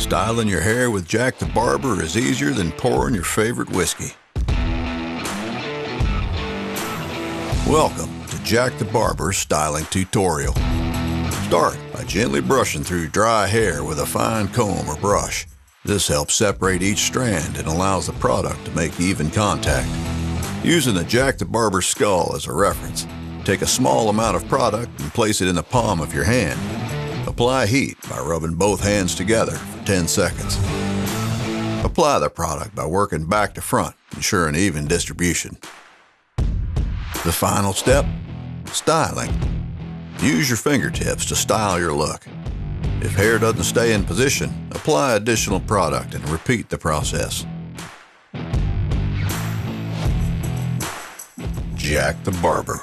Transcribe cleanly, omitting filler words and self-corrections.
Styling your hair with Jack the Barber is easier than pouring your favorite whiskey. Welcome to Jack the Barber's styling tutorial. Start by gently brushing through dry hair with a fine comb or brush. This helps separate each strand and allows the product to make even contact. Using the Jack the Barber skull as a reference, take a small amount of product and place it in the palm of your hand. Apply heat by rubbing both hands together for 10 seconds. Apply the product by working back to front, ensuring even distribution. The final step, styling. Use your fingertips to style your look. If hair doesn't stay in position, apply additional product and repeat the process. Jack the Barber.